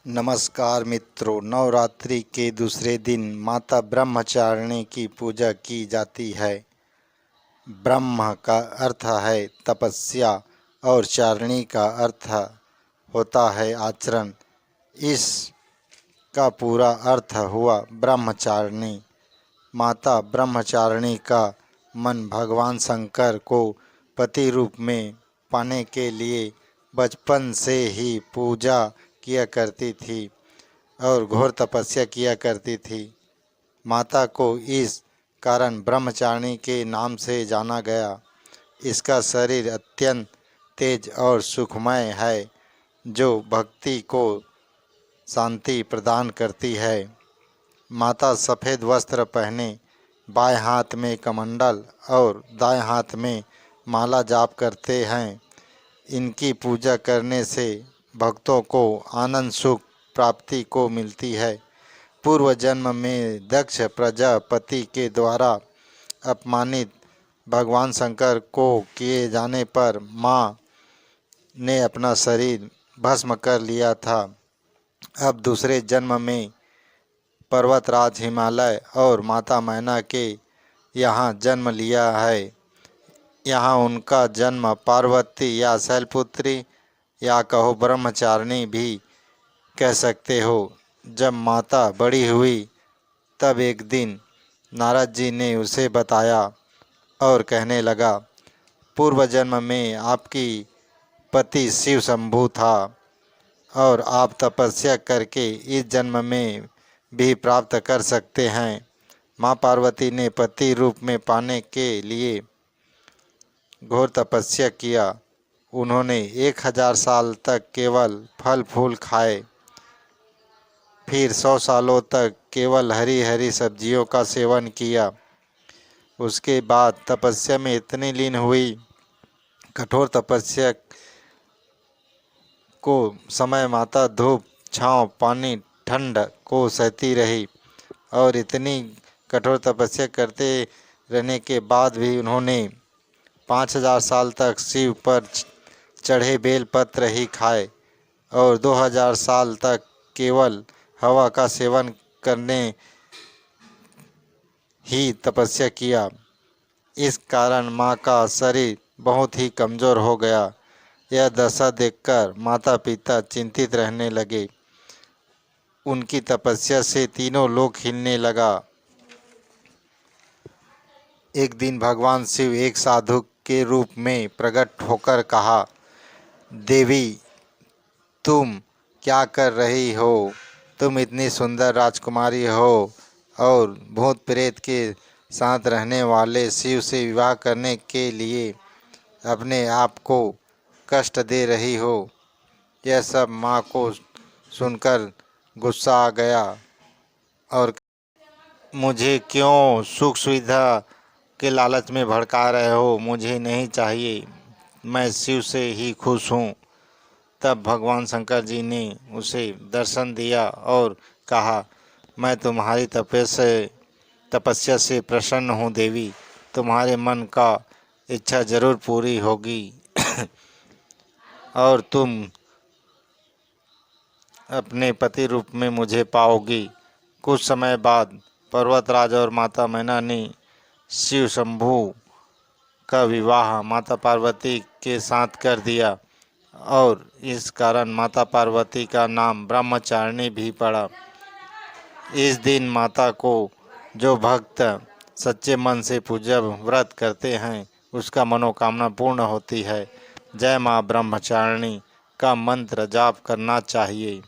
नमस्कार मित्रों, नवरात्रि के दूसरे दिन माता ब्रह्मचारिणी की पूजा की जाती है। ब्रह्म का अर्थ है तपस्या और चारिणी का अर्थ होता है आचरण। इस का पूरा अर्थ हुआ ब्रह्मचारिणी। माता ब्रह्मचारिणी का मन भगवान शंकर को पति रूप में पाने के लिए बचपन से ही पूजा किया करती थी और घोर तपस्या किया करती थी। माता को इस कारण ब्रह्मचारिणी के नाम से जाना गया। इसका शरीर अत्यंत तेज और सुखमय है, जो भक्ति को शांति प्रदान करती है। माता सफ़ेद वस्त्र पहने बाएं हाथ में कमंडल और दाएं हाथ में माला जाप करते हैं। इनकी पूजा करने से भक्तों को आनंद सुख प्राप्ति को मिलती है। पूर्व जन्म में दक्ष प्रजापति के द्वारा अपमानित भगवान शंकर को किए जाने पर माँ ने अपना शरीर भस्म कर लिया था। अब दूसरे जन्म में पर्वतराज हिमालय और माता मैना के यहाँ जन्म लिया है। यहाँ उनका जन्म पार्वती या शैलपुत्री या कहो ब्रह्मचारिणी भी कह सकते हो। जब माता बड़ी हुई तब एक दिन नारद जी ने उसे बताया और कहने लगा, पूर्व जन्म में आपकी पति शिव शंभु था और आप तपस्या करके इस जन्म में भी प्राप्त कर सकते हैं। माँ पार्वती ने पति रूप में पाने के लिए घोर तपस्या किया। उन्होंने 1000 साल तक केवल फल फूल खाए, फिर 100 सालों तक केवल हरी हरी सब्जियों का सेवन किया। उसके बाद तपस्या में इतनी लीन हुई, कठोर तपस्या को समय माता धूप छाँव पानी ठंड को सहती रही और इतनी कठोर तपस्या करते रहने के बाद भी उन्होंने 5000 साल तक शिव पर चढ़े बेलपत्र ही खाए और 2000 साल तक केवल हवा का सेवन करने ही तपस्या किया। इस कारण माँ का शरीर बहुत ही कमज़ोर हो गया। यह दशा देखकर माता पिता चिंतित रहने लगे। उनकी तपस्या से तीनों लोक हिलने लगा। एक दिन भगवान शिव एक साधु के रूप में प्रकट होकर कहा, देवी तुम क्या कर रही हो? तुम इतनी सुंदर राजकुमारी हो और भूत प्रेत के साथ रहने वाले शिव से विवाह करने के लिए अपने आप को कष्ट दे रही हो। यह सब माँ को सुनकर गुस्सा आ गया और मुझे क्यों सुख सुविधा के लालच में भड़का रहे हो? मुझे नहीं चाहिए, मैं शिव से ही खुश हूँ। तब भगवान शंकर जी ने उसे दर्शन दिया और कहा, मैं तुम्हारी तपस्या से प्रसन्न हूँ देवी। तुम्हारे मन का इच्छा जरूर पूरी होगी और तुम अपने पति रूप में मुझे पाओगी। कुछ समय बाद पर्वतराज और माता मैना ने शिव शंभु का विवाह माता पार्वती के साथ कर दिया और इस कारण माता पार्वती का नाम ब्रह्मचारिणी भी पड़ा। इस दिन माता को जो भक्त सच्चे मन से पूजा व्रत करते हैं उसका मनोकामना पूर्ण होती है। जय माँ ब्रह्मचारिणी का मंत्र जाप करना चाहिए।